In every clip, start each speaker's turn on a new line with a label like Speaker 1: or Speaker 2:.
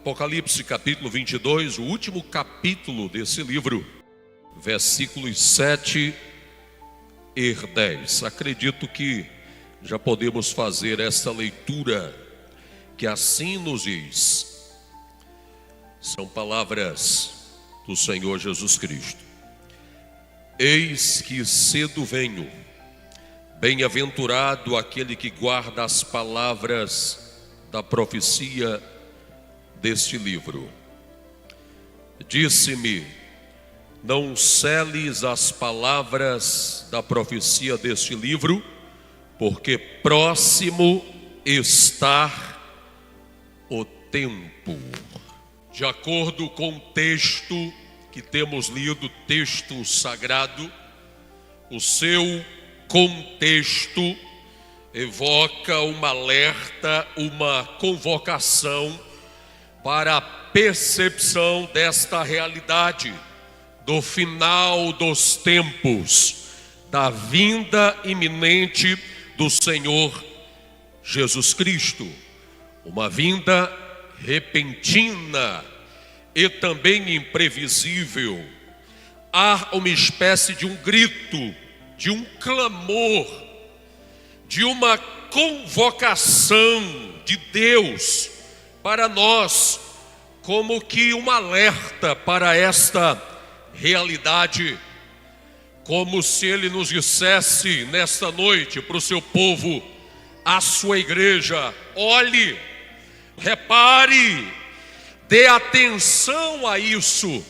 Speaker 1: Apocalipse capítulo 22, o último capítulo desse livro, versículos 7 e 10. Acredito que já podemos fazer essa leitura, que assim nos diz. São palavras do Senhor Jesus Cristo. Eis que cedo venho, bem-aventurado aquele que guarda as palavras da profecia deste livro. Disse-me: não seles as palavras da profecia deste livro, porque próximo está o tempo. De acordo com o texto que temos lido, texto sagrado, o seu contexto evoca uma alerta, uma convocação para a percepção desta realidade do final dos tempos, da vinda iminente do Senhor Jesus Cristo. Uma vinda repentina e também imprevisível. Há uma espécie de um grito, de um clamor, de uma convocação de Deus para nós, como que um alerta para esta realidade, como se Ele nos dissesse nesta noite para o seu povo, a sua igreja: olhe, repare, dê atenção a isso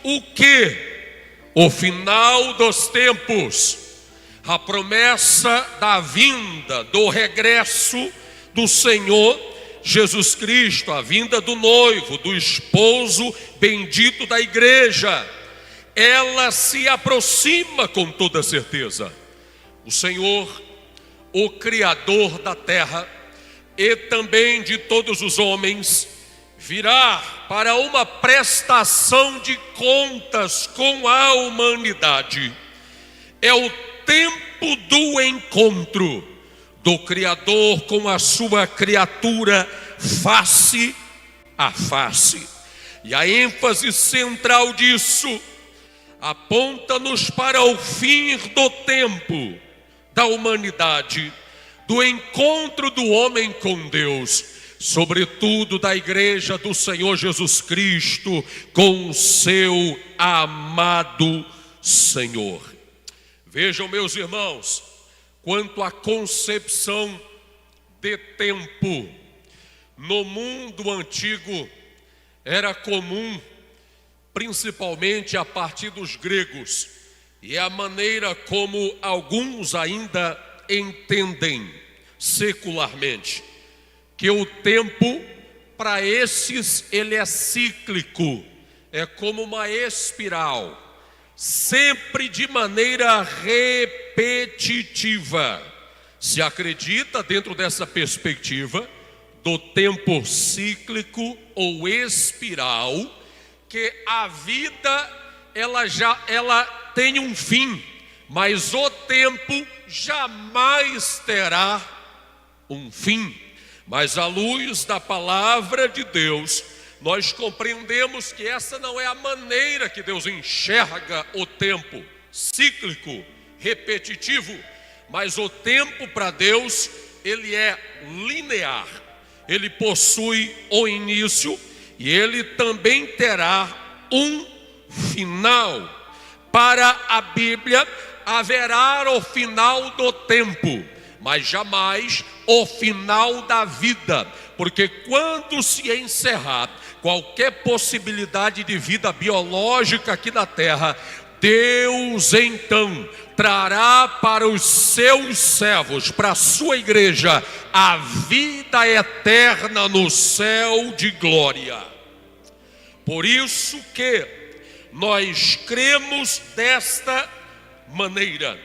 Speaker 1: o que? O final dos tempos, a promessa da vinda, do regresso do Senhor Jesus Cristo, a vinda do noivo, do esposo bendito da igreja. Ela se aproxima com toda certeza. O Senhor, o Criador da terra e também de todos os homens, virá para uma prestação de contas com a humanidade. É o tempo do encontro do Criador com a sua criatura face a face. E a ênfase central disso aponta-nos para o fim do tempo da humanidade, do encontro do homem com Deus, sobretudo da igreja do Senhor Jesus Cristo com o seu amado Senhor. Vejam, meus irmãos, quanto à concepção de tempo, no mundo antigo era comum, principalmente a partir dos gregos, e é a maneira como alguns ainda entendem secularmente, que o tempo para esses ele é cíclico, é como uma espiral, sempre de maneira repetitiva. Se acredita, dentro dessa perspectiva do tempo cíclico ou espiral, que a vida ela tem um fim, mas o tempo jamais terá um fim. Mas à luz da palavra de Deus, nós compreendemos que essa não é a maneira que Deus enxerga o tempo cíclico, repetitivo, mas o tempo para Deus, ele é linear, ele possui o início e ele também terá um final. Para a Bíblia haverá o final do tempo, mas jamais o final da vida, porque quando se encerrar qualquer possibilidade de vida biológica aqui na terra, Deus então trará para os seus servos, para a sua igreja, a vida eterna no céu de glória. Por isso que nós cremos desta maneira.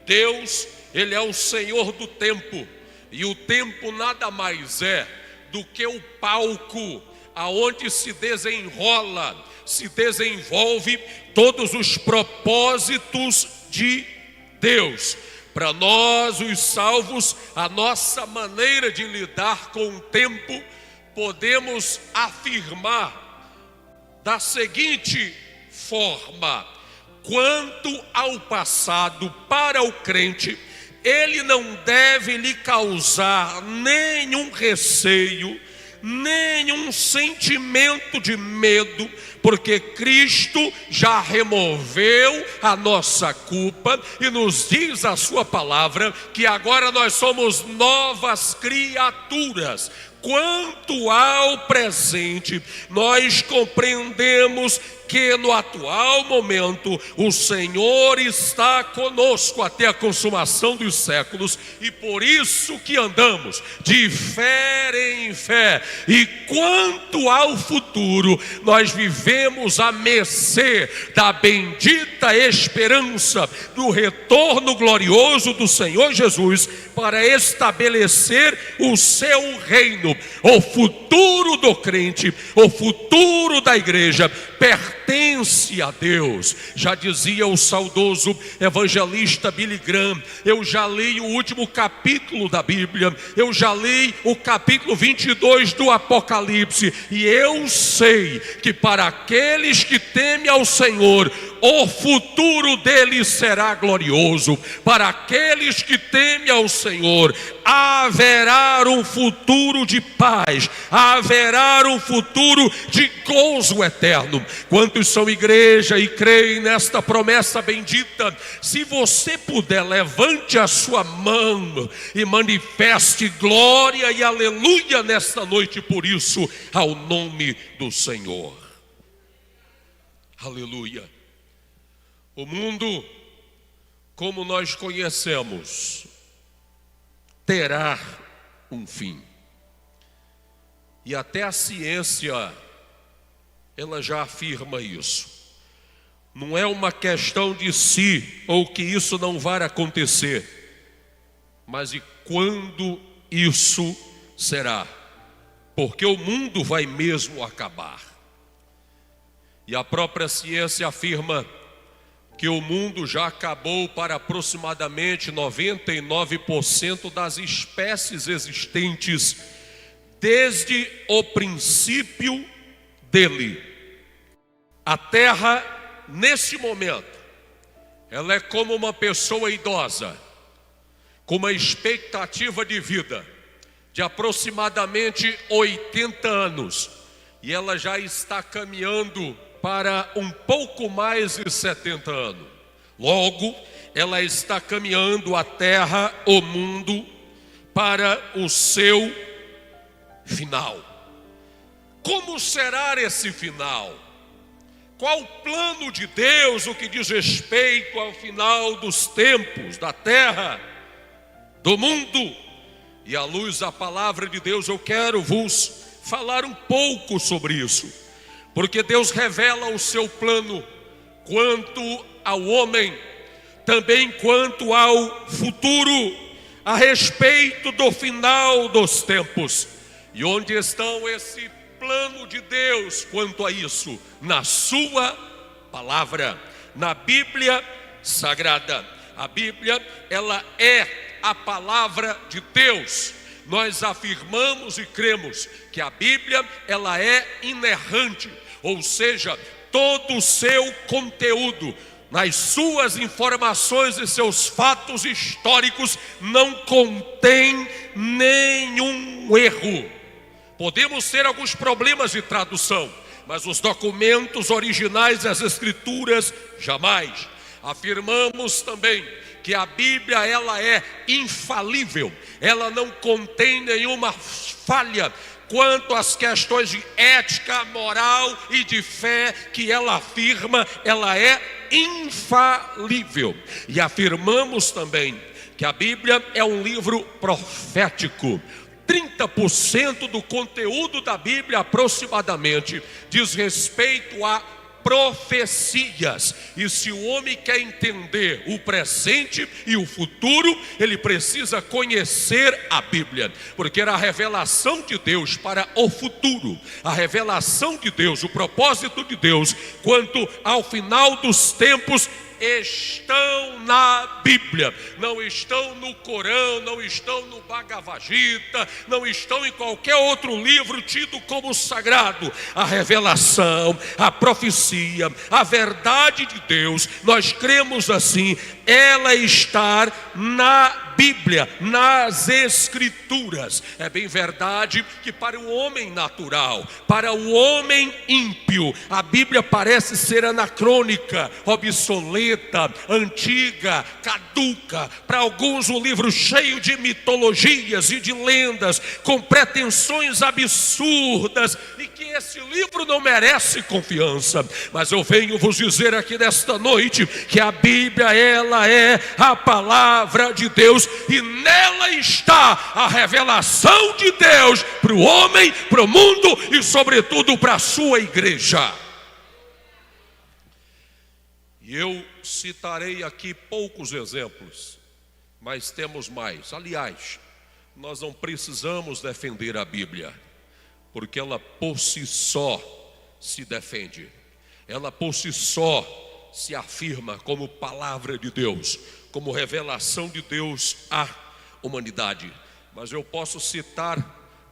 Speaker 1: Deus, Ele é o Senhor do tempo, e o tempo nada mais é do que o palco aonde se desenrola, se desenvolve todos os propósitos de Deus. Para nós, os salvos, a nossa maneira de lidar com o tempo podemos afirmar da seguinte forma: quanto ao passado, para o crente, ele não deve lhe causar nenhum receio, nenhum sentimento de medo, porque Cristo já removeu a nossa culpa e nos diz a sua palavra que agora nós somos novas criaturas. Quanto ao presente, nós compreendemos que no atual momento o Senhor está conosco até a consumação dos séculos, e por isso que andamos de fé em fé. E quanto ao futuro, nós vivemos a mercê da bendita esperança do retorno glorioso do Senhor Jesus para estabelecer o seu reino. O futuro do crente, o futuro da igreja pertence a Deus. Já dizia o saudoso evangelista Billy Graham: eu já li o último capítulo da Bíblia, eu já li o capítulo 22 do Apocalipse, e eu sei que para aqueles que temem ao Senhor, o futuro deles será glorioso. Para aqueles que temem ao Senhor, haverá um futuro de paz, haverá um futuro de gozo eterno. Quantos são igreja e creem nesta promessa bendita? Se você puder, levante a sua mão e manifeste glória e aleluia nesta noite por isso, ao nome do Senhor. Aleluia. O mundo, como nós conhecemos, terá um fim. E até a ciência, ela já afirma isso. Não é uma questão de se ou que isso não vai acontecer, mas de quando isso será. Porque o mundo vai mesmo acabar. E a própria ciência afirma que o mundo já acabou para aproximadamente 99% das espécies existentes desde o princípio dele. A Terra, nesse momento, ela é como uma pessoa idosa, com uma expectativa de vida de aproximadamente 80 anos, e ela já está caminhando para um pouco mais de 70 anos. Logo, ela está caminhando a terra, o mundo, para o seu final. Como será esse final? Qual o plano de Deus, o que diz respeito ao final dos tempos, da terra, do mundo? E à luz da palavra de Deus, eu quero vos falar um pouco sobre isso. Porque Deus revela o seu plano quanto ao homem, também quanto ao futuro, a respeito do final dos tempos. E onde estão esse plano de Deus quanto a isso? Na sua palavra, na Bíblia Sagrada. A Bíblia, ela é a palavra de Deus. Nós afirmamos e cremos que a Bíblia, ela é inerrante, ou seja, todo o seu conteúdo, nas suas informações e seus fatos históricos, não contém nenhum erro. Podemos ter alguns problemas de tradução, mas os documentos originais das Escrituras, jamais. Afirmamos também que a Bíblia, ela é infalível, ela não contém nenhuma falha quanto às questões de ética, moral e de fé que ela afirma, ela é infalível. E afirmamos também que a Bíblia é um livro profético. 30% do conteúdo da Bíblia aproximadamente diz respeito a profecias. E se o homem quer entender o presente e o futuro, ele precisa conhecer a Bíblia, porque era a revelação de Deus para o futuro, a revelação de Deus, o propósito de Deus quanto ao final dos tempos estão na Bíblia. Não estão no Corão, não estão no Bhagavad Gita, não estão em qualquer outro livro tido como sagrado. A revelação, a profecia, a verdade de Deus, nós cremos assim, ela está na Bíblia, nas Escrituras. É bem verdade que para o homem natural, para o homem ímpio, a Bíblia parece ser anacrônica, obsoleta, antiga, caduca. Para alguns, um livro cheio de mitologias e de lendas, com pretensões absurdas, e que esse livro não merece confiança. Mas eu venho vos dizer aqui nesta noite que a Bíblia, ela é a palavra de Deus, e nela está a revelação de Deus para o homem, para o mundo e sobretudo para a sua igreja. E eu citarei aqui poucos exemplos, mas temos mais. Aliás, nós não precisamos defender a Bíblia, porque ela por si só se defende. Ela por si só se afirma como palavra de Deus, como revelação de Deus à humanidade. Mas eu posso citar,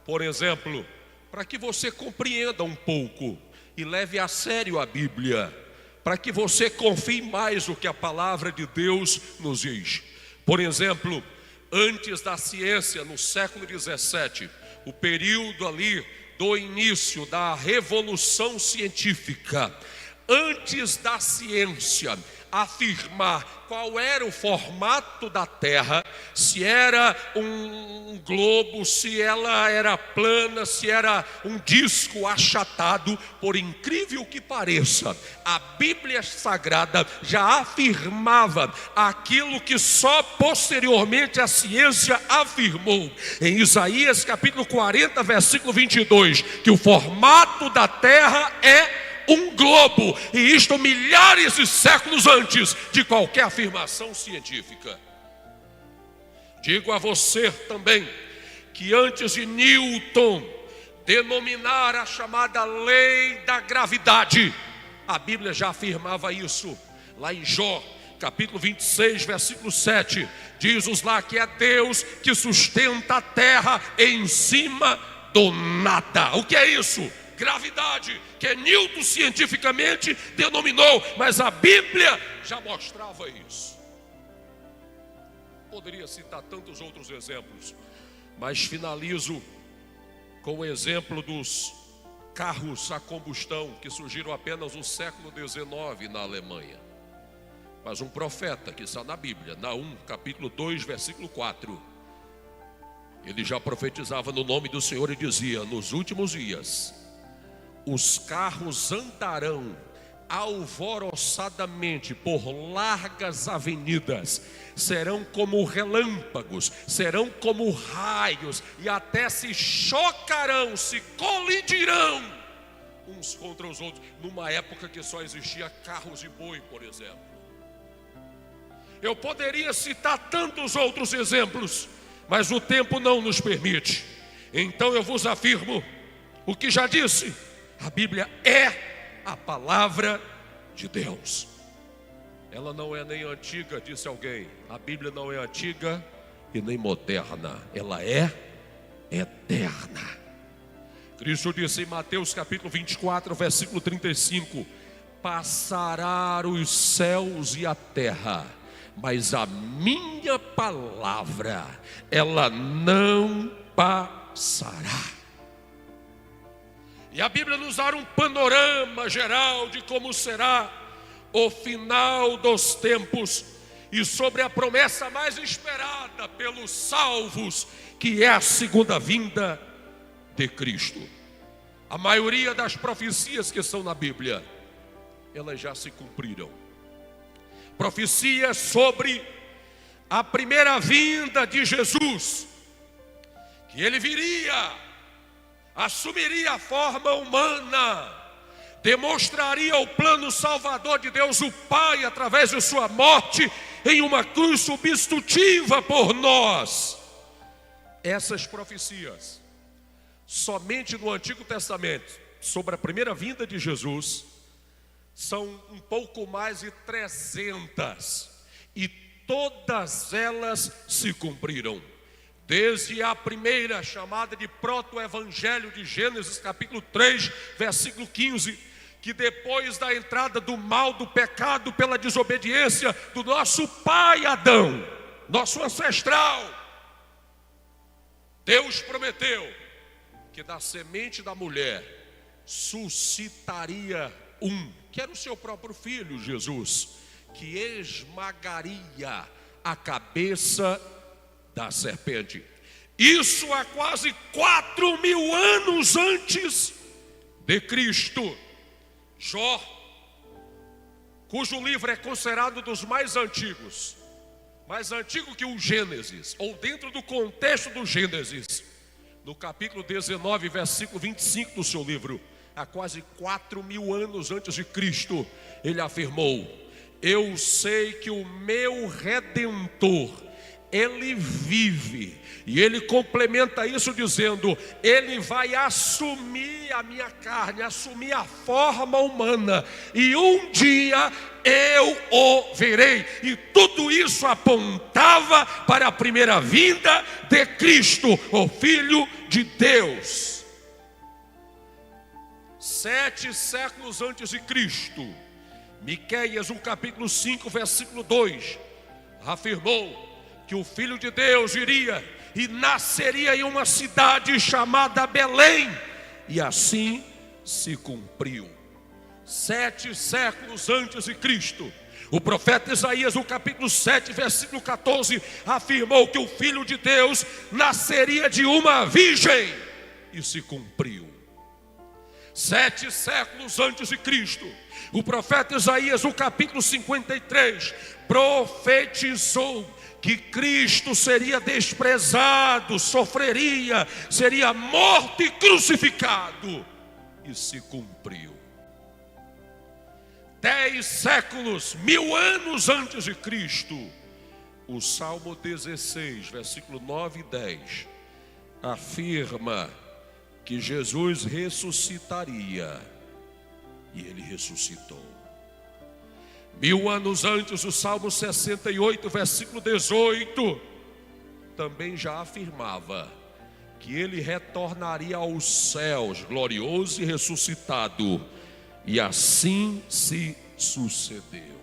Speaker 1: por exemplo, para que você compreenda um pouco e leve a sério a Bíblia, para que você confie mais no que a palavra de Deus nos diz. Por exemplo, antes da ciência, no século 17, o período ali do início da revolução científica, antes da ciência afirmar qual era o formato da Terra, se era um globo, se ela era plana, se era um disco achatado, por incrível que pareça, a Bíblia Sagrada já afirmava aquilo que só posteriormente a ciência afirmou. Em Isaías capítulo 40, versículo 22, que o formato da Terra é um globo, e isto milhares de séculos antes de qualquer afirmação científica. Digo a você também que antes de Newton denominar a chamada lei da gravidade, a Bíblia já afirmava isso. Lá em Jó capítulo 26, versículo 7, diz-nos lá que é Deus que sustenta a terra em cima do nada. O que é isso? Gravidade, que Newton cientificamente denominou, mas a Bíblia já mostrava isso. Poderia citar tantos outros exemplos, mas finalizo com o exemplo dos carros a combustão que surgiram apenas no século XIX na Alemanha. Mas um profeta que está na Bíblia, Naum capítulo 2, versículo 4, ele já profetizava no nome do Senhor e dizia: nos últimos dias os carros andarão alvoroçadamente por largas avenidas, serão como relâmpagos, serão como raios, e até se chocarão, se colidirão uns contra os outros, numa época que só existia carros de boi, por exemplo. Eu poderia citar tantos outros exemplos, mas o tempo não nos permite. Então eu vos afirmo o que já disse: a Bíblia é a palavra de Deus. Ela não é nem antiga, disse alguém. A Bíblia não é antiga e nem moderna, ela é eterna. Cristo disse em Mateus capítulo 24, versículo 35: passará os céus e a terra, mas a minha palavra, ela não passará. E a Bíblia nos dá um panorama geral de como será o final dos tempos e sobre a promessa mais esperada pelos salvos, que é a segunda vinda de Cristo. A maioria das profecias que estão na Bíblia, elas já se cumpriram. Profecias sobre a primeira vinda de Jesus, que ele viria, assumiria a forma humana, demonstraria o plano salvador de Deus o Pai através de sua morte em uma cruz substitutiva por nós. Essas profecias, somente no Antigo Testamento, sobre a primeira vinda de Jesus, são um pouco mais de 300, e todas elas se cumpriram. Desde a primeira, chamada de proto-evangelho de Gênesis, capítulo 3, versículo 15, que depois da entrada do mal, do pecado, pela desobediência do nosso pai Adão, nosso ancestral, Deus prometeu que da semente da mulher suscitaria que era o seu próprio filho, Jesus, que esmagaria a cabeça da serpente. Isso há quase 4.000 anos antes de Cristo. Jó, cujo livro é considerado dos mais antigos, mais antigo que o Gênesis, ou dentro do contexto do Gênesis, no capítulo 19, versículo 25 do seu livro, há quase 4.000 anos antes de Cristo, ele afirmou: eu sei que o meu Redentor, ele vive. E ele complementa isso dizendo: ele vai assumir a minha carne, assumir a forma humana, e um dia eu o verei. E tudo isso apontava para a primeira vinda de Cristo, o Filho de Deus. 7 séculos antes de Cristo, Miqueias, no capítulo 5, versículo 2, afirmou que o Filho de Deus iria e nasceria em uma cidade chamada Belém, e assim se cumpriu. 7 séculos antes de Cristo, o profeta Isaías, no capítulo 7, versículo 14, afirmou que o Filho de Deus nasceria de uma virgem, e se cumpriu. 7 séculos antes de Cristo, o profeta Isaías, no capítulo 53, profetizou que Cristo seria desprezado, sofreria, seria morto e crucificado, e se cumpriu. 10 séculos, 1000 anos antes de Cristo, o Salmo 16, versículo 9 e 10, afirma que Jesus ressuscitaria, e ele ressuscitou. 1000 anos antes, o Salmo 68, versículo 18, também já afirmava que ele retornaria aos céus, glorioso e ressuscitado, e assim se sucedeu.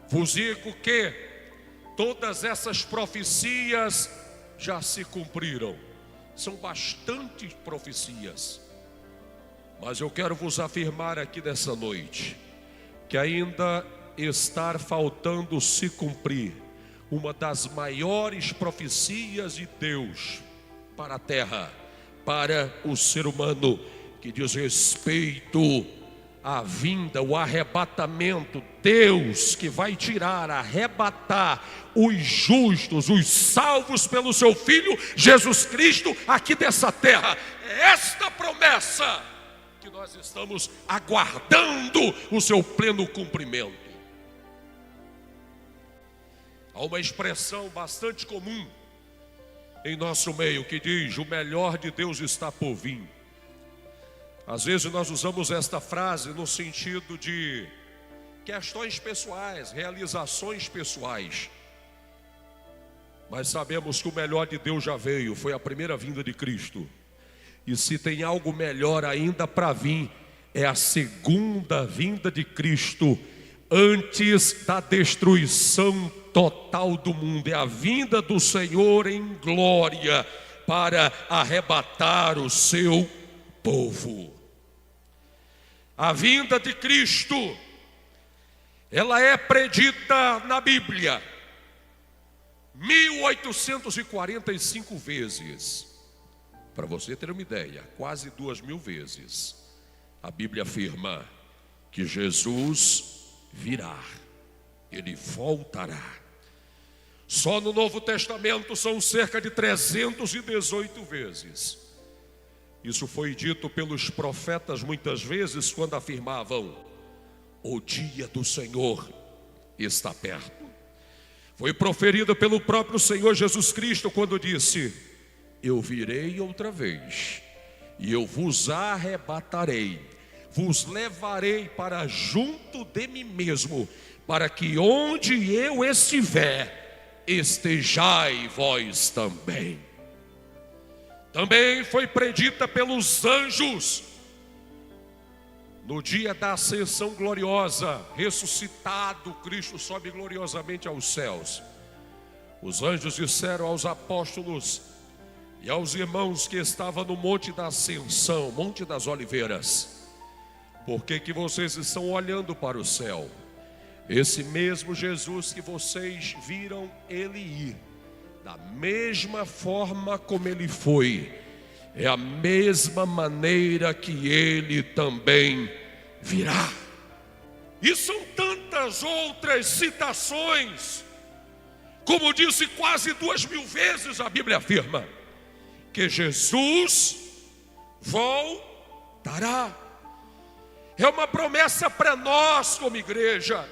Speaker 1: Vos digo que todas essas profecias já se cumpriram. São bastante profecias, mas eu quero vos afirmar aqui nessa noite que ainda está faltando se cumprir uma das maiores profecias de Deus para a terra, para o ser humano, que diz respeito à vinda, o arrebatamento. Deus que vai tirar, arrebatar os justos, os salvos pelo seu Filho Jesus Cristo aqui dessa terra. É esta promessa que nós estamos aguardando o seu pleno cumprimento. Há uma expressão bastante comum em nosso meio que diz: o melhor de Deus está por vir. Às vezes nós usamos esta frase no sentido de questões pessoais, realizações pessoais, mas sabemos que o melhor de Deus já veio, foi a primeira vinda de Cristo. E se tem algo melhor ainda para vir, é a segunda vinda de Cristo, antes da destruição total do mundo. É a vinda do Senhor em glória para arrebatar o seu povo. A vinda de Cristo, ela é predita na Bíblia 1845 vezes. Para você ter uma ideia, quase 2000 vezes a Bíblia afirma que Jesus virá, ele voltará. Só no Novo Testamento são cerca de 318 vezes. Isso foi dito pelos profetas muitas vezes quando afirmavam: o dia do Senhor está perto. Foi proferido pelo próprio Senhor Jesus Cristo quando disse: eu virei outra vez, e eu vos arrebatarei, vos levarei para junto de mim mesmo, para que onde eu estiver, estejai vós também. Também foi predita pelos anjos, no dia da ascensão gloriosa, ressuscitado, Cristo sobe gloriosamente aos céus. Os anjos disseram aos apóstolos e aos irmãos que estavam no monte da ascensão, monte das oliveiras: por que vocês estão olhando para o céu? Esse mesmo Jesus que vocês viram ele ir, da mesma forma como ele foi, é a mesma maneira que ele também virá. E são tantas outras citações, como disse quase 2000 vezes a Bíblia afirma, que Jesus voltará. É uma promessa para nós como igreja.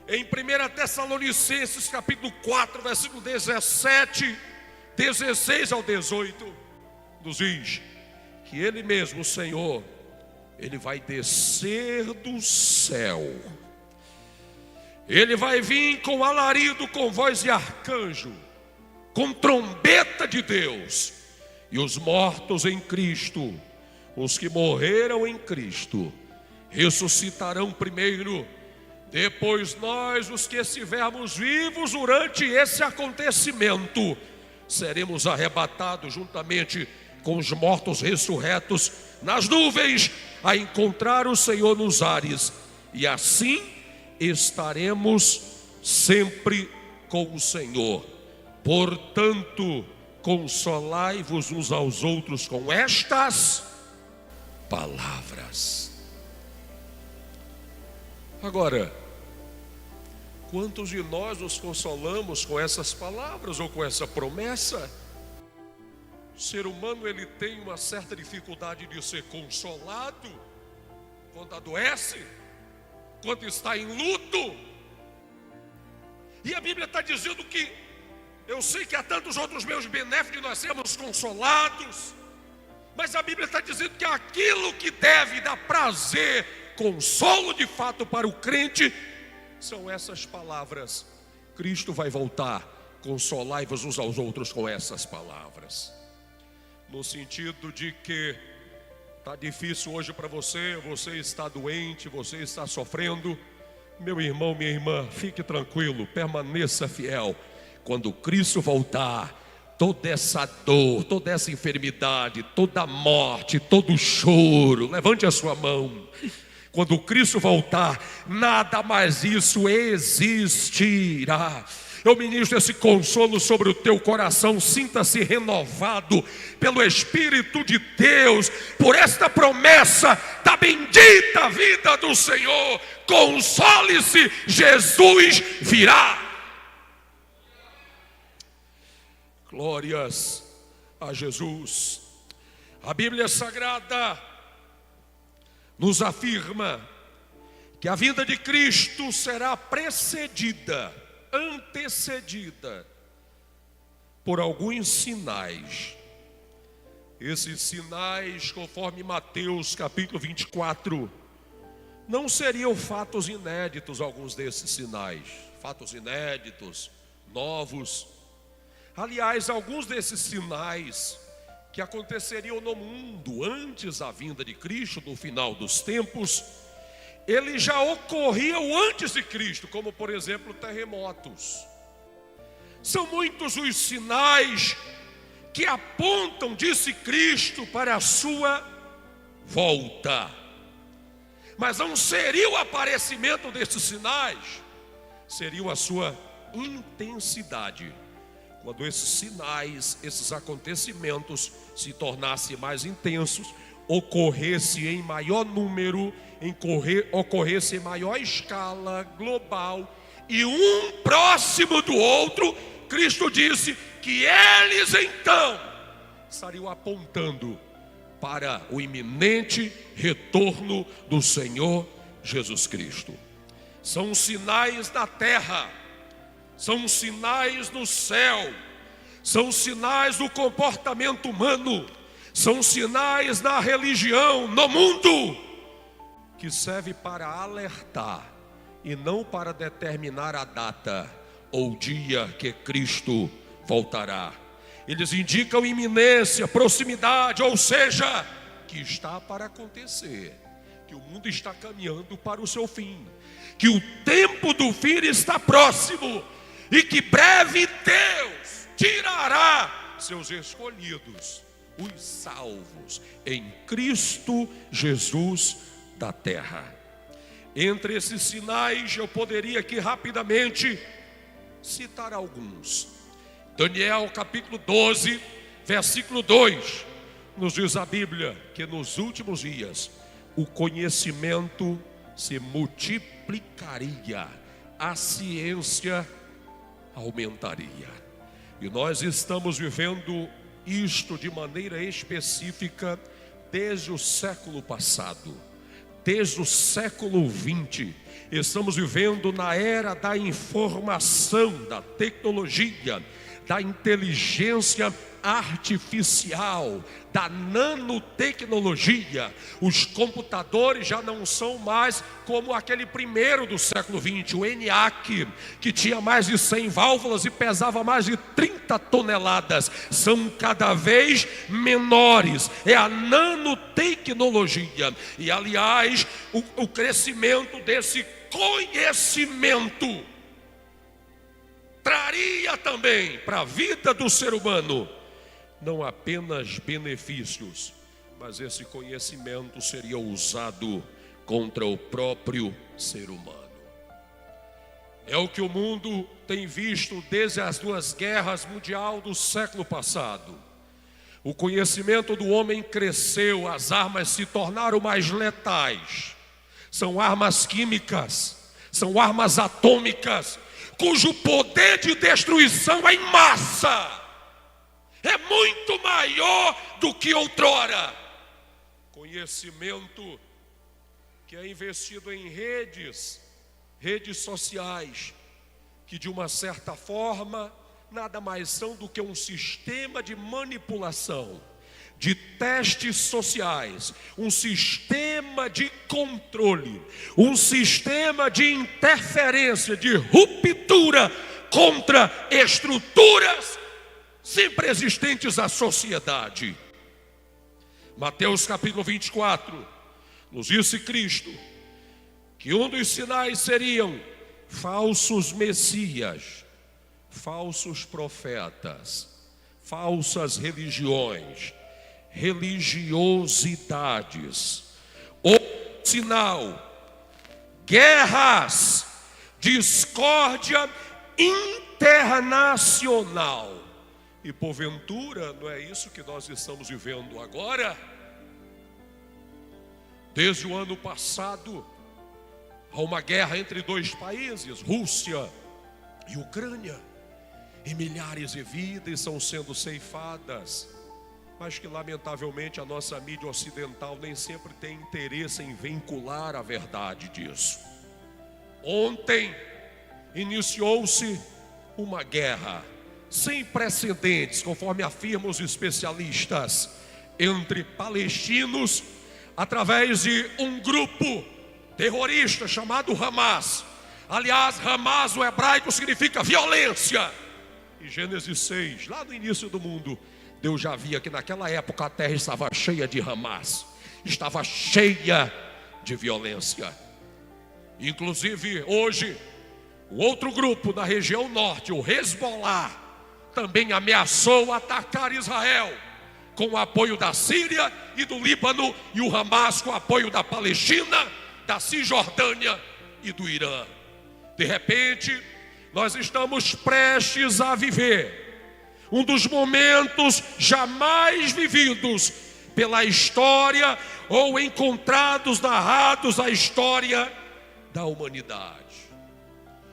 Speaker 1: Em 1 Tessalonicenses capítulo 4, versículo 17, 16 ao 18, nos diz que Ele mesmo, o Senhor, Ele vai descer do céu. Ele vai vir com alarido, com voz de arcanjo, com trombeta de Deus. E os mortos em Cristo, os que morreram em Cristo, ressuscitarão primeiro. Depois nós, os que estivermos vivos durante esse acontecimento, seremos arrebatados juntamente com os mortos ressurretos nas nuvens, a encontrar o Senhor nos ares. E assim estaremos sempre com o Senhor. Portanto, consolai-vos uns aos outros com estas palavras. Agora, quantos de nós nos consolamos com essas palavras ou com essa promessa? O ser humano, ele tem uma certa dificuldade de ser consolado quando adoece, quando está em luto. E a Bíblia está dizendo que, eu sei que há tantos outros meios benéficos de nós sermos consolados, mas a Bíblia está dizendo que aquilo que deve dar prazer, consolo de fato para o crente, são essas palavras. Cristo vai voltar, consolai-vos uns aos outros com essas palavras. No sentido de que está difícil hoje para você, você está doente, você está sofrendo. Meu irmão, minha irmã, fique tranquilo, permaneça fiel. Quando Cristo voltar, toda essa dor, toda essa enfermidade, toda a morte, todo o choro, levante a sua mão. Quando Cristo voltar, nada mais isso existirá. Eu ministro esse consolo sobre o teu coração. Sinta-se renovado pelo Espírito de Deus, por esta promessa da bendita vida do Senhor. Console-se, Jesus virá. Glórias a Jesus. A Bíblia Sagrada nos afirma que a vinda de Cristo será precedida, antecedida por alguns sinais. Esses sinais, conforme Mateus capítulo 24, não seriam fatos inéditos, alguns desses sinais, fatos inéditos, novos. Aliás, alguns desses sinais que aconteceriam no mundo antes da vinda de Cristo, no final dos tempos, eles já ocorriam antes de Cristo, como por exemplo terremotos. São muitos os sinais que apontam, disse Cristo, para a sua volta. Mas não seria o aparecimento desses sinais, seria a sua intensidade. Quando esses sinais, esses acontecimentos se tornassem mais intensos, ocorresse em maior número, ocorresse em maior escala global, e um próximo do outro, Cristo disse que eles então estariam apontando para o iminente retorno do Senhor Jesus Cristo. São sinais na terra, são sinais no céu, são sinais do comportamento humano, são sinais na religião, no mundo. que serve para alertar e não para determinar a data ou dia que Cristo voltará. Eles indicam iminência, proximidade, ou seja, que está para acontecer, que o mundo está caminhando para o seu fim, que o tempo do fim está próximo e que breve Deus tirará seus escolhidos, os salvos em Cristo Jesus da terra. Entre esses sinais eu poderia aqui rapidamente citar alguns. Daniel capítulo 12, versículo 2, nos diz a Bíblia que nos últimos dias o conhecimento se multiplicaria, a ciência aumentaria. E nós estamos vivendo isto de maneira específica desde o século passado, desde o século 20. Estamos vivendo na era da informação, da tecnologia, da inteligência artificial, da nanotecnologia. Os computadores já não são mais como aquele primeiro do século 20, o ENIAC, que tinha mais de 100 válvulas e pesava mais de 30 toneladas. São cada vez menores. É a nanotecnologia. E aliás, o crescimento desse conhecimento traria também para a vida do ser humano não apenas benefícios, mas esse conhecimento seria usado contra o próprio ser humano. É o que o mundo tem visto desde as duas guerras mundiais do século passado. O conhecimento do homem cresceu, as armas se tornaram mais letais. São armas químicas, são armas atômicas, cujo poder de destruição em massa é muito maior do que outrora. Conhecimento que é investido em redes sociais, que de uma certa forma nada mais são do que um sistema de manipulação, de testes sociais, um sistema de controle, um sistema de interferência, de ruptura contra estruturas sempre existentes à sociedade. Mateus capítulo 24, nos disse Cristo que um dos sinais seriam falsos messias, falsos profetas, falsas religiões, religiosidades. Outro sinal: guerras, discórdia internacional. E porventura, não é isso que nós estamos vivendo agora? Desde o ano passado, há uma guerra entre dois países, Rússia e Ucrânia, e milhares de vidas estão sendo ceifadas, mas que lamentavelmente a nossa mídia ocidental nem sempre tem interesse em vincular a verdade disso. Ontem iniciou-se uma guerra sem precedentes, conforme afirmam os especialistas, entre palestinos, através de um grupo terrorista chamado Hamas. Aliás, Hamas no hebraico significa violência. Em Gênesis 6, lá no início do mundo, Deus já via que naquela época a terra estava cheia de Hamas, estava cheia de violência. Inclusive hoje, o outro grupo na região norte, o Hezbollah, também ameaçou atacar Israel, com o apoio da Síria e do Líbano, e o Hamas com o apoio da Palestina, da Cisjordânia e do Irã. De repente, nós estamos prestes a viver um dos momentos jamais vividos pela história ou encontrados, narrados na história da humanidade.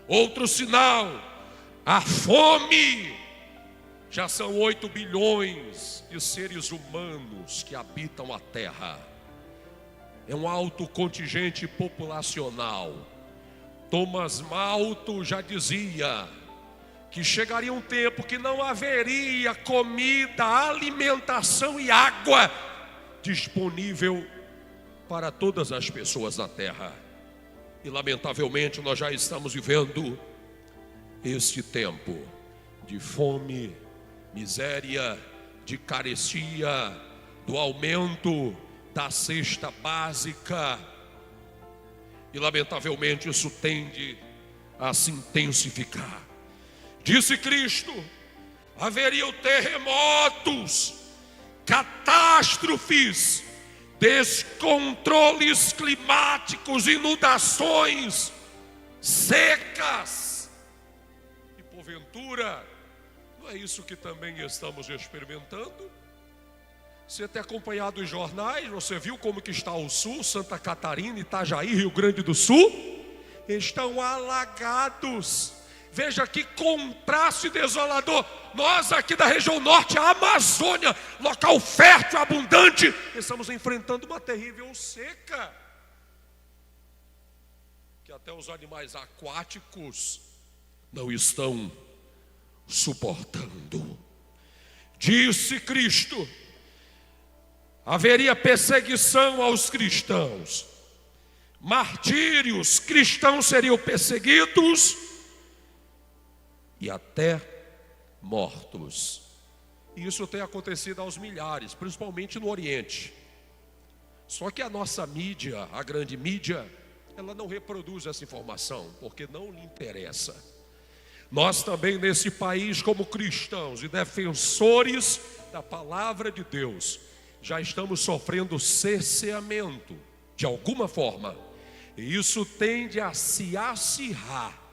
Speaker 1: Outro sinal: a fome. Já são 8 bilhões de seres humanos que habitam a terra. É um alto contingente populacional. Thomas Malthus já dizia que chegaria um tempo que não haveria comida, alimentação e água disponível para todas as pessoas na terra. E lamentavelmente nós já estamos vivendo este tempo de fome, miséria, de carestia, do aumento da cesta básica. E lamentavelmente isso tende a se intensificar. Disse Cristo: haveriam terremotos, catástrofes, descontroles climáticos, inundações, secas. E porventura, não é isso que também estamos experimentando? Você tem acompanhado os jornais, você viu como que está o Sul, Santa Catarina, Itajaí, Rio Grande do Sul? Estão alagados. Veja que contraste desolador. Nós aqui da região norte, a Amazônia, local fértil, abundante, estamos enfrentando uma terrível seca, que até os animais aquáticos não estão suportando. Disse Cristo: haveria perseguição aos cristãos, martírios, cristãos seriam perseguidos e até mortos. E isso tem acontecido aos milhares, principalmente no Oriente. Só que a nossa mídia, a grande mídia, ela não reproduz essa informação, porque não lhe interessa. Nós também nesse país, como cristãos e defensores da palavra de Deus, já estamos sofrendo cerceamento, de alguma forma. E isso tende a se acirrar.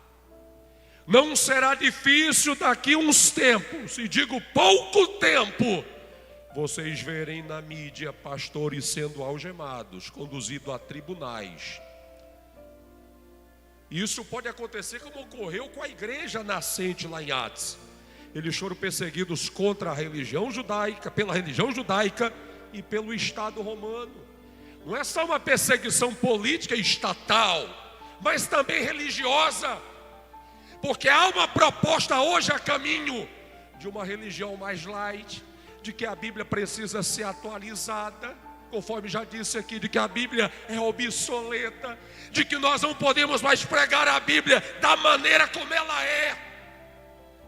Speaker 1: Não será difícil daqui uns tempos, e digo pouco tempo, vocês verem na mídia pastores sendo algemados, conduzidos a tribunais. Isso pode acontecer como ocorreu com a igreja nascente lá em Atos. Eles foram perseguidos contra a religião judaica, pela religião judaica e pelo Estado romano. Não é só uma perseguição política e estatal, mas também religiosa. Porque há uma proposta hoje a caminho de uma religião mais light, de que a Bíblia precisa ser atualizada, conforme já disse aqui, de que a Bíblia é obsoleta, de que nós não podemos mais pregar a Bíblia da maneira como ela é.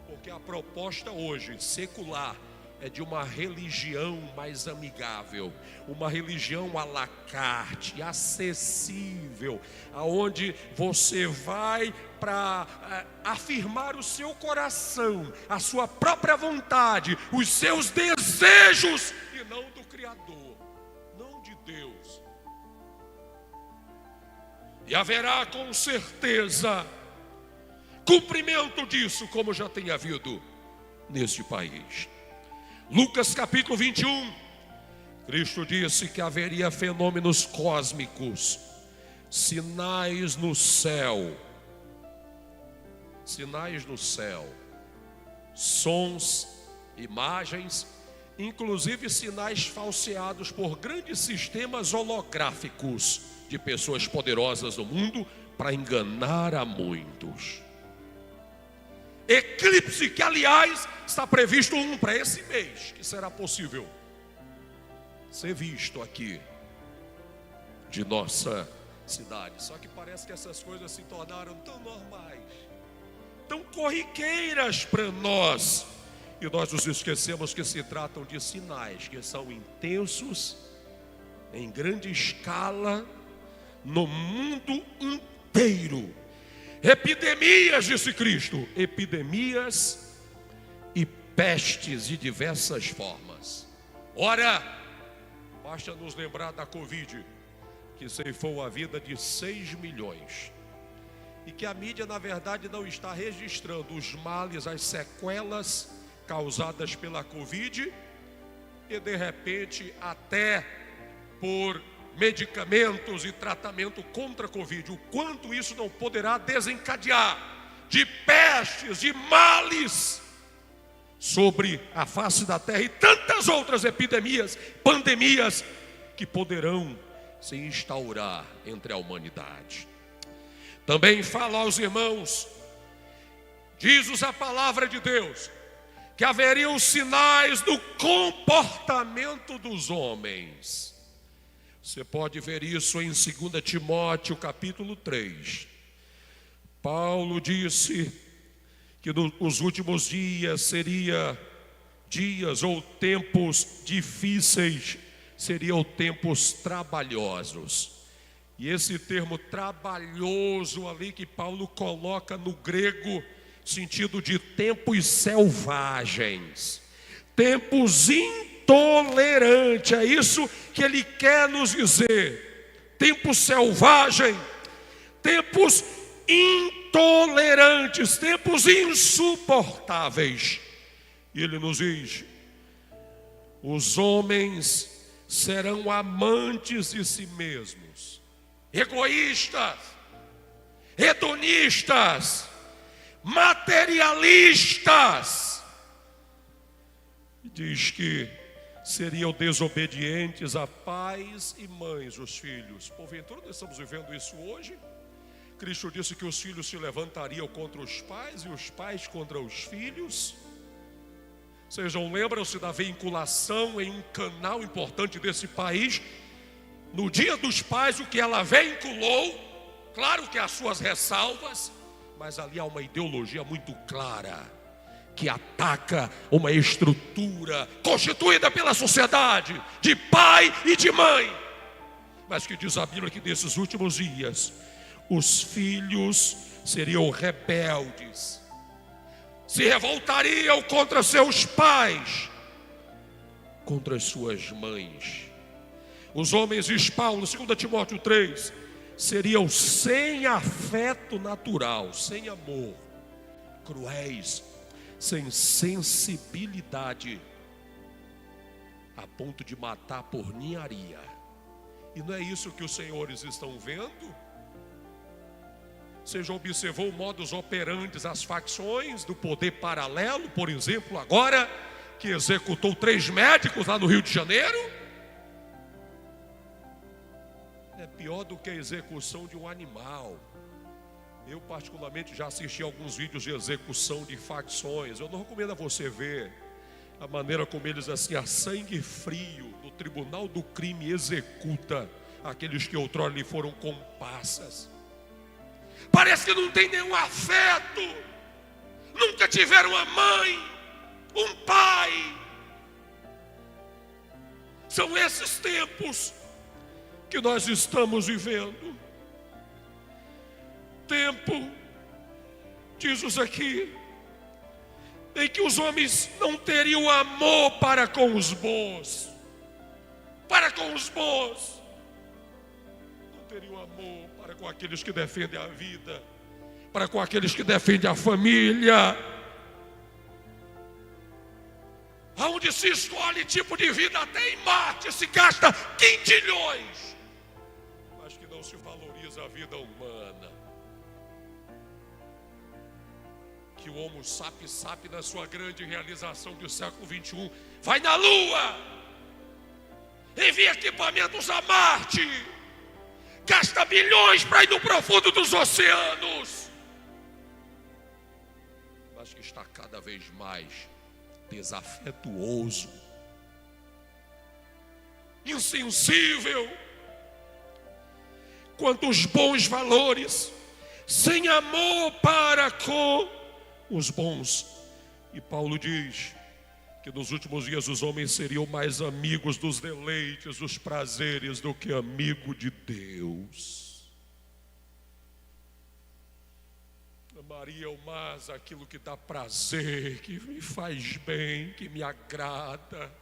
Speaker 1: Porque a proposta hoje, secular, é de uma religião mais amigável, uma religião à la carte, acessível, aonde você vai para afirmar o seu coração, a sua própria vontade, os seus desejos, e não do Criador, não de Deus. E haverá com certeza cumprimento disso, como já tem havido neste país. Lucas capítulo 21, Cristo disse que haveria fenômenos cósmicos, sinais no céu, sons, imagens, inclusive sinais falseados por grandes sistemas holográficos de pessoas poderosas do mundo para enganar a muitos. Eclipse, que aliás está previsto um para esse mês, que será possível ser visto aqui de nossa cidade. Só que parece que essas coisas se tornaram tão normais, tão corriqueiras para nós, e nós nos esquecemos que se tratam de sinais que são intensos, em grande escala, no mundo inteiro. Epidemias, disse Cristo, epidemias e pestes de diversas formas. Ora, basta nos lembrar da Covid, que ceifou a vida de 6 milhões. E que a mídia, na verdade, não está registrando os males, as sequelas causadas pela Covid, e de repente, até por medicamentos e tratamento contra a Covid, o quanto isso não poderá desencadear de pestes, de males sobre a face da terra, e tantas outras epidemias, pandemias que poderão se instaurar entre a humanidade. Também fala aos irmãos, diz-nos a palavra de Deus, que haveriam sinais do comportamento dos homens. Você pode ver isso em 2 Timóteo capítulo 3. Paulo disse que nos últimos dias seria dias ou tempos difíceis, seriam tempos trabalhosos. E esse termo trabalhoso ali que Paulo coloca no grego, sentido de tempos selvagens, tempos intolerantes, é isso que ele quer nos dizer. Tempos selvagens, tempos intolerantes, tempos insuportáveis. E ele nos diz: os homens serão amantes de si mesmos, egoístas, hedonistas, materialistas. Diz que seriam desobedientes a pais e mães, os filhos. Porventura nós estamos vivendo isso hoje? Cristo disse que os filhos se levantariam contra os pais e os pais contra os filhos. Vocês não lembram-se da vinculação em um canal importante desse país? No Dia dos Pais, o que ela vinculou, claro que há suas ressalvas, mas ali há uma ideologia muito clara, que ataca uma estrutura constituída pela sociedade, de pai e de mãe. Mas que diz a Bíblia que nesses últimos dias, os filhos seriam rebeldes, se revoltariam contra seus pais, contra as suas mães. Os homens, diz Paulo, 2 Timóteo 3, seriam sem afeto natural, sem amor, cruéis, sem sensibilidade, a ponto de matar por ninharia. E não é isso que os senhores estão vendo? Você já observou o modus operandi, as facções do poder paralelo, por exemplo, agora que executou 3 médicos lá no Rio de Janeiro? É pior do que a execução de um animal. Eu particularmente já assisti alguns vídeos de execução de facções. Eu não recomendo a você ver a maneira como eles assim, a sangue frio, no tribunal do crime executa aqueles que outrora lhe foram comparsas. Parece que não tem nenhum afeto, nunca tiveram uma mãe, um pai. São esses tempos que nós estamos vivendo. Tempo, diz-nos aqui, em que os homens não teriam amor para com os bons. Para com os bons. Não teriam amor para com aqueles que defendem a vida, para com aqueles que defendem a família. Aonde se escolhe tipo de vida, até em Marte se gasta quintilhões, mas que não se valoriza a vida humana. Que o Homo sapiens na sua grande realização do século 21 vai na Lua, envia equipamentos a Marte, gasta bilhões para ir no profundo dos oceanos, mas que está cada vez mais desafetuoso, insensível quanto os bons valores, sem amor para com os bons. E Paulo diz que nos últimos dias os homens seriam mais amigos dos deleites, dos prazeres, do que amigo de Deus. Amariam mais aquilo que dá prazer, que me faz bem, que me agrada,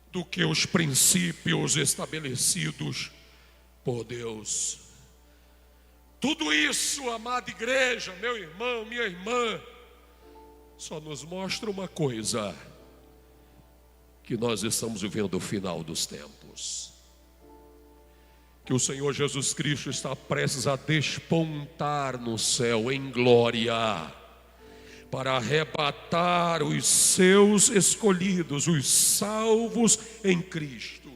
Speaker 1: do que os princípios estabelecidos por Deus. Tudo isso, amada igreja, meu irmão, minha irmã, só nos mostra uma coisa: que nós estamos vivendo o final dos tempos, que o Senhor Jesus Cristo está prestes a despontar no céu em glória, para arrebatar os seus escolhidos, os salvos em Cristo.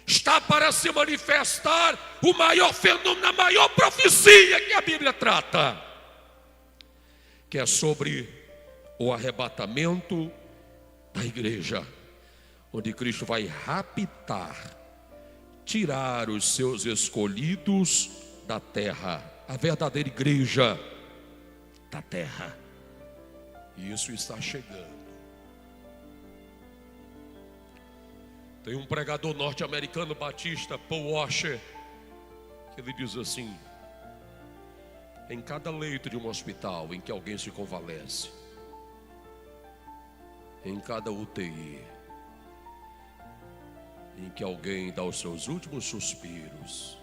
Speaker 1: Está para se manifestar o maior fenômeno, a maior profecia que a Bíblia trata, que é sobre o arrebatamento da igreja. onde Cristo vai raptar, tirar os seus escolhidos da terra, a verdadeira igreja da terra. E isso está chegando. Tem um pregador norte-americano batista, Paul Washer, que ele diz assim: em cada leito de um hospital em que alguém se convalesce, em cada UTI em que alguém dá os seus últimos suspiros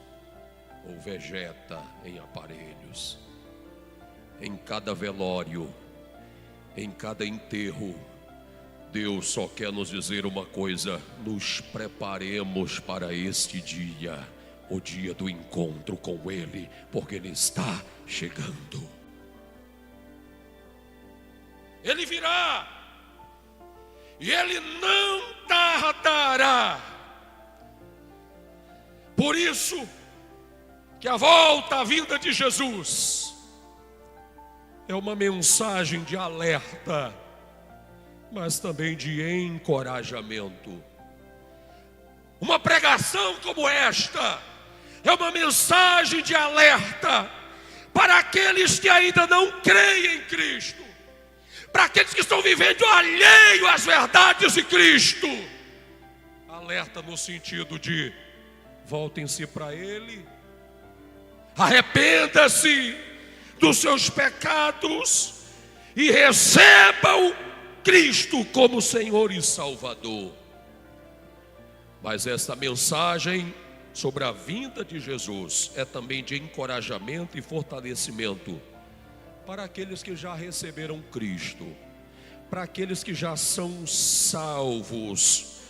Speaker 1: ou vegeta em aparelhos, em cada velório, em cada enterro, Deus só quer nos dizer uma coisa: nos preparemos para este dia, o dia do encontro com Ele, porque Ele está chegando. Ele virá e Ele não tardará. Por isso que a volta, a vinda de Jesus é uma mensagem de alerta, mas também de encorajamento. Uma pregação como esta é uma mensagem de alerta para aqueles que ainda não creem em Cristo, para aqueles que estão vivendo alheio às verdades de Cristo. Alerta no sentido de: voltem-se para Ele, arrependa-se dos seus pecados e recebam Cristo como Senhor e Salvador. Mas esta mensagem sobre a vinda de Jesus é também de encorajamento e fortalecimento para aqueles que já receberam Cristo, para aqueles que já são salvos,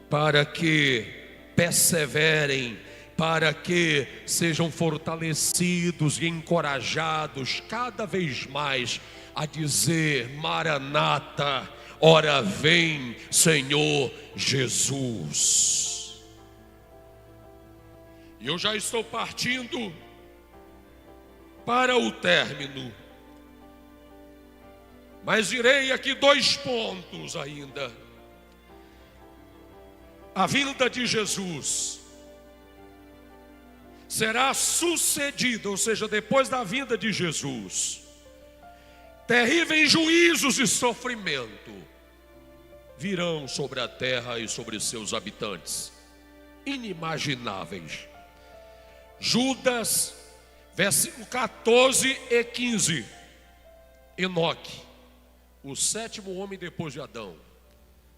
Speaker 1: para que perseverem, para que sejam fortalecidos e encorajados cada vez mais a dizer: Maranata, ora vem, Senhor Jesus. E eu já estou partindo para o término, mas direi aqui 2 pontos ainda. A vinda de Jesus será sucedida, ou seja, depois da vinda de Jesus, terríveis juízos e sofrimento virão sobre a terra e sobre seus habitantes, inimagináveis. Judas, versículo 14 e 15. Enoque, o 7º homem depois de Adão,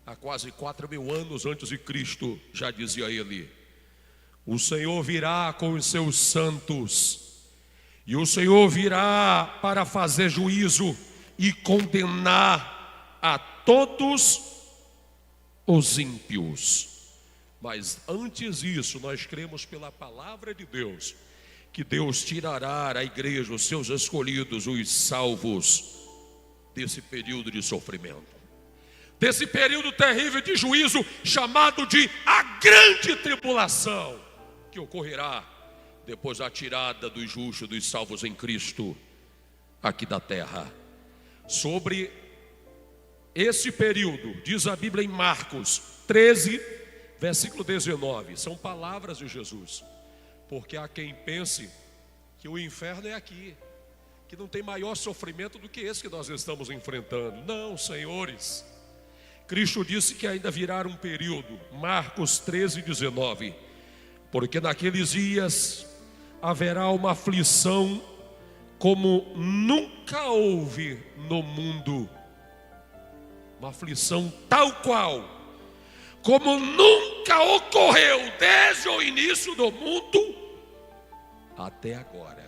Speaker 1: há quase 4.000 anos antes de Cristo, já dizia ele: o Senhor virá com os seus santos, e o Senhor virá para fazer juízo e condenar a todos os ímpios. Mas antes disso, nós cremos pela palavra de Deus que Deus tirará a igreja, os seus escolhidos, os salvos, desse período de sofrimento, desse período terrível de juízo, chamado de a grande tribulação, que ocorrerá depois da tirada dos justos, dos salvos em Cristo, aqui da terra. Sobre esse período, diz a Bíblia em Marcos 13, versículo 19, são palavras de Jesus: porque há quem pense que o inferno é aqui, que não tem maior sofrimento do que esse que nós estamos enfrentando. Não, senhores, Cristo disse que ainda virá um período, Marcos 13, 19, porque naqueles dias haverá uma aflição como nunca houve no mundo, uma aflição tal qual, como nunca ocorreu desde o início do mundo até agora.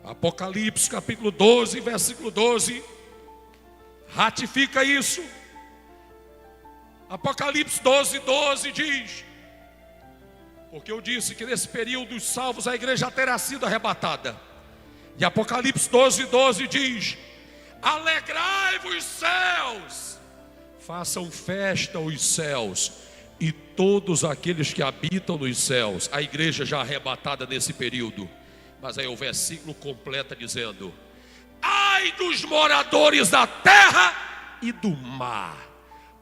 Speaker 1: Apocalipse capítulo 12, versículo 12, ratifica isso. Apocalipse 12, 12 diz: porque eu disse que nesse período dos salvos a igreja terá sido arrebatada. E Apocalipse 12, 12 diz: alegrai-vos céus, façam festa os céus e todos aqueles que habitam nos céus. A igreja já arrebatada nesse período. Mas aí o versículo completa dizendo: ai dos moradores da terra e do mar,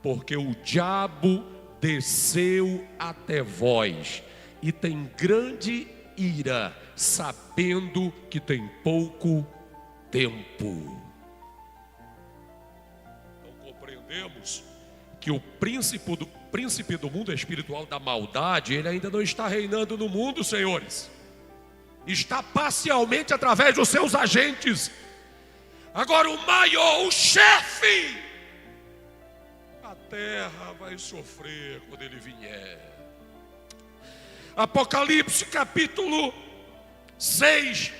Speaker 1: porque o diabo desceu até vós e tem grande ira, sabendo que tem pouco tempo. Então compreendemos que o príncipe do mundo espiritual da maldade, ele ainda não está reinando no mundo, senhores. Está parcialmente através dos seus agentes. Agora o maior, o chefe, a terra vai sofrer quando ele vier. Apocalipse capítulo 6,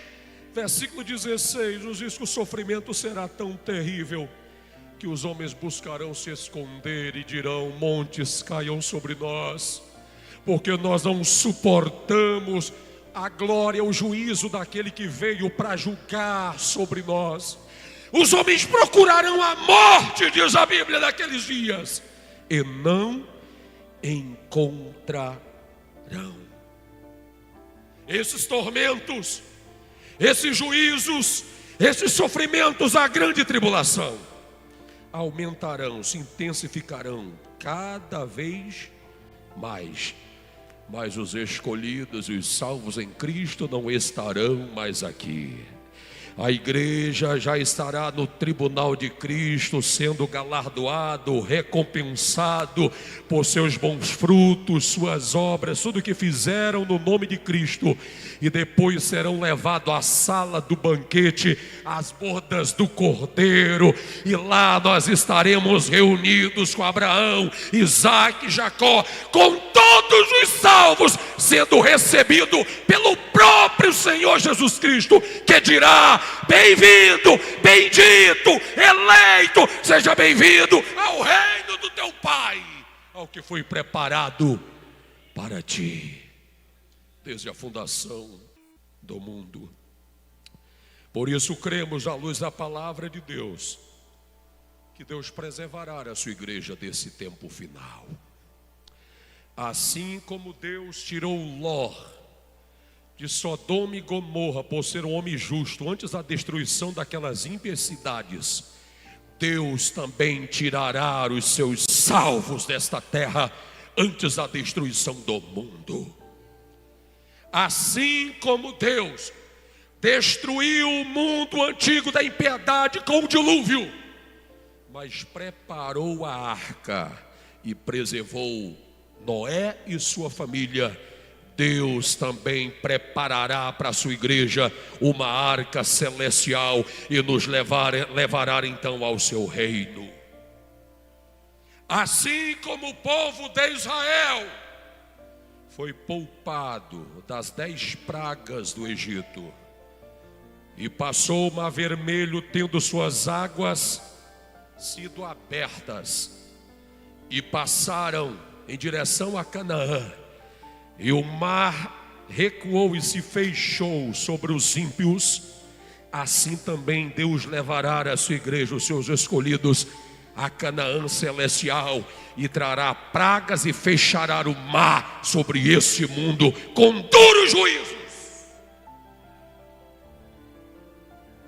Speaker 1: versículo 16, nos diz que o sofrimento será tão terrível que os homens buscarão se esconder e dirão: montes caiam sobre nós, porque nós não suportamos a glória, o juízo daquele que veio para julgar sobre nós. Os homens procurarão a morte, diz a Bíblia, naqueles dias, e não encontrarão. Esses tormentos, esses juízos, esses sofrimentos, a grande tribulação, aumentarão, se intensificarão cada vez mais. Mas os escolhidos e os salvos em Cristo não estarão mais aqui. A igreja já estará no tribunal de Cristo, sendo galardoado, recompensado por seus bons frutos, suas obras, tudo que fizeram no nome de Cristo. E depois serão levados à sala do banquete, às bodas do Cordeiro. E lá nós estaremos reunidos com Abraão, Isaque, Jacó, com todos os salvos, sendo recebido pelo próprio Senhor Jesus Cristo, que dirá: bem-vindo, bendito, eleito, seja bem-vindo ao reino do teu Pai, ao que foi preparado para ti desde a fundação do mundo. Por isso cremos, à luz da palavra de Deus, que Deus preservará a sua igreja desse tempo final. Assim como Deus tirou Ló de Sodoma e Gomorra por ser um homem justo antes da destruição daquelas impiedades, Deus também tirará os seus salvos desta terra antes da destruição do mundo. Assim como Deus destruiu o mundo antigo da impiedade com o dilúvio, mas preparou a arca e preservou Noé e sua família, Deus também preparará para a sua igreja uma arca celestial e nos levará então ao seu reino. Assim como o povo de Israel foi poupado das 10 pragas do Egito e passou o Mar Vermelho, tendo suas águas sido abertas, e passaram em direção a Canaã, e o mar recuou e se fechou sobre os ímpios, assim também Deus levará a sua igreja, os seus escolhidos, a Canaã celestial, e trará pragas e fechará o mar sobre esse mundo com duros juízos.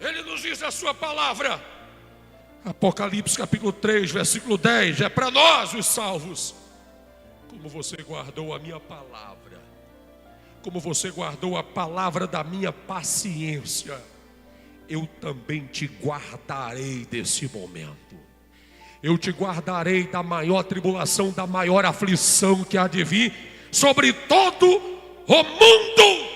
Speaker 1: Ele nos diz a sua palavra, Apocalipse capítulo 3, versículo 10, é para nós os salvos. Como você guardou a minha palavra, como você guardou a palavra da minha paciência, eu também te guardarei desse momento. Eu te guardarei da maior tribulação, da maior aflição que há de vir sobre todo o mundo.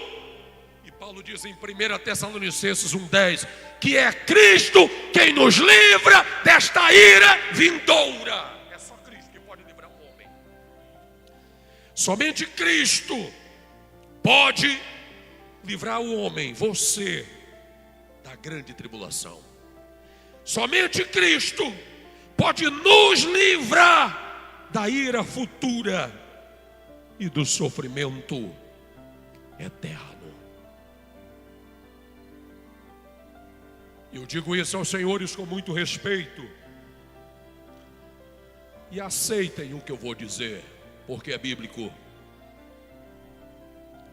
Speaker 1: E Paulo diz em 1 Tessalonicenses 1,10, que é Cristo quem nos livra desta ira vindoura. É só Cristo que pode livrar o homem. Somente Cristo pode livrar o homem, você, da grande tribulação. Somente Cristo pode nos livrar da ira futura e do sofrimento eterno. Eu digo isso aos senhores com muito respeito, e aceitem o que eu vou dizer, porque é bíblico.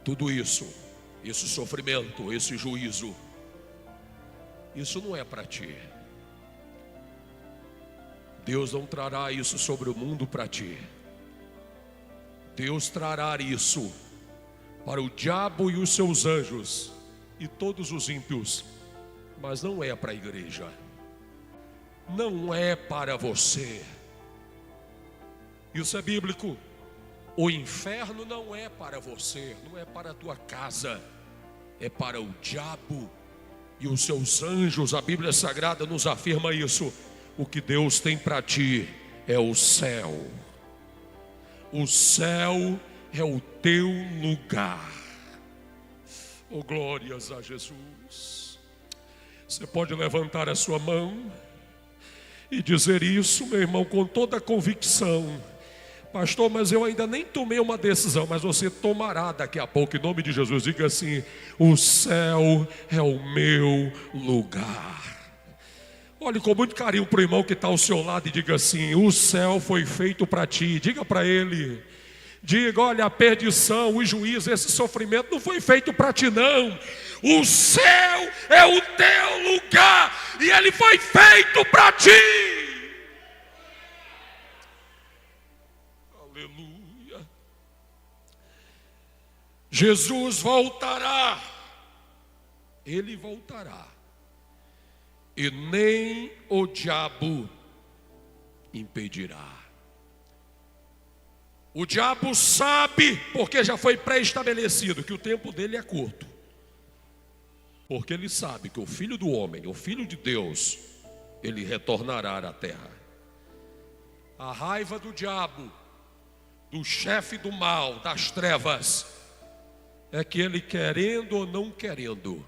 Speaker 1: Tudo isso, esse sofrimento, esse juízo, isso não é para ti. Deus não trará isso sobre o mundo para ti. Deus trará isso para o diabo e os seus anjos e todos os ímpios, mas não é para a igreja, não é para você. Isso é bíblico. O inferno não é para você, não é para a tua casa, é para o diabo e os seus anjos. A Bíblia Sagrada nos afirma isso. O que Deus tem para ti é o céu. O céu é o teu lugar. Oh, glórias a Jesus. Você pode levantar a sua mão e dizer isso, meu irmão, com toda a convicção. Pastor, mas eu ainda nem tomei uma decisão. Mas você tomará daqui a pouco, em nome de Jesus. Diga assim: o céu é o meu lugar. Olhe com muito carinho para o irmão que está ao seu lado e diga assim: o céu foi feito para ti. Diga para ele. Diga: olha, a perdição, o juízo, esse sofrimento não foi feito para ti não. O céu é o teu lugar e ele foi feito para ti. Aleluia. Jesus voltará. Ele voltará. E nem o diabo impedirá. O diabo sabe, porque já foi pré-estabelecido, que o tempo dele é curto. Porque ele sabe que o Filho do Homem, o Filho de Deus, ele retornará à terra. A raiva do diabo, do chefe do mal, das trevas, é que ele, querendo ou não querendo,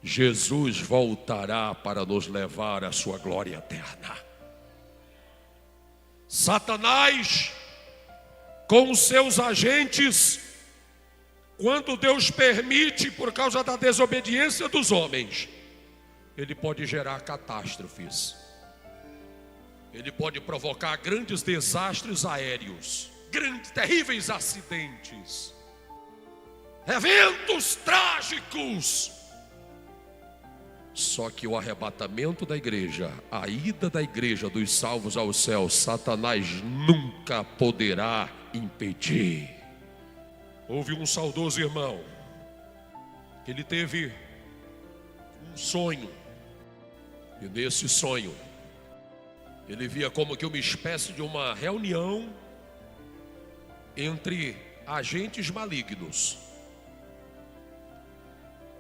Speaker 1: Jesus voltará para nos levar à sua glória eterna. Satanás, com os seus agentes, quando Deus permite, por causa da desobediência dos homens, ele pode gerar catástrofes. Ele pode provocar grandes desastres aéreos, grandes, terríveis acidentes, eventos trágicos. Só que o arrebatamento da igreja, a ida da igreja dos salvos ao céu, Satanás nunca poderá impedir. Houve um saudoso irmão, ele teve um sonho, e nesse sonho, ele via como que uma espécie de uma reunião entre agentes malignos.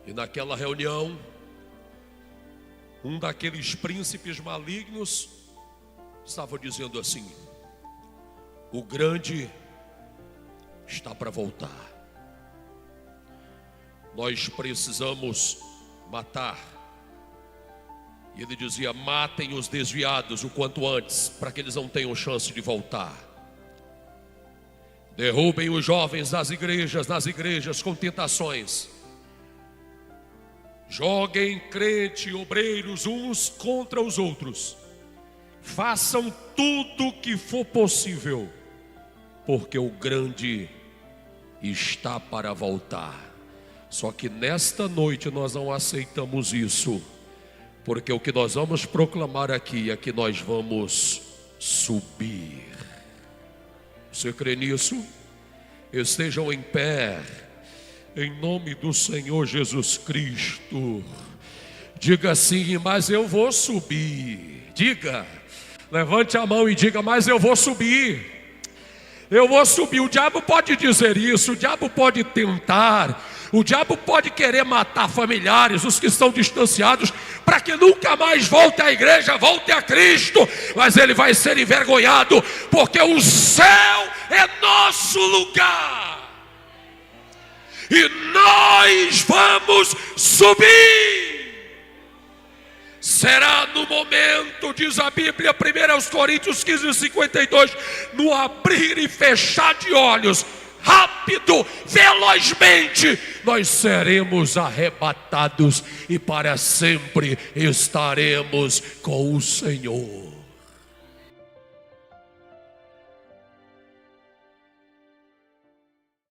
Speaker 1: E naquela reunião, um daqueles príncipes malignos estava dizendo assim: o grande está para voltar. Nós precisamos matar. E ele dizia: matem os desviados o quanto antes, para que eles não tenham chance de voltar. Derrubem os jovens nas igrejas com tentações. Joguem crente, obreiros uns contra os outros. Façam tudo o que for possível, porque o grande está para voltar. Só que nesta noite nós não aceitamos isso, porque o que nós vamos proclamar aqui é que nós vamos subir. Você crê nisso? Estejam em pé, em nome do Senhor Jesus Cristo. Diga assim: mas eu vou subir. Diga, levante a mão e diga: mas eu vou subir. Eu vou subir. O diabo pode dizer isso, o diabo pode tentar, o diabo pode querer matar familiares, os que estão distanciados, para que nunca mais volte à igreja, volte a Cristo. Mas ele vai ser envergonhado, porque o céu é nosso lugar. E nós vamos subir. Será no momento, diz a Bíblia, 1 Coríntios 15:52, no abrir e fechar de olhos, rápido, velozmente, nós seremos arrebatados e para sempre estaremos com o Senhor.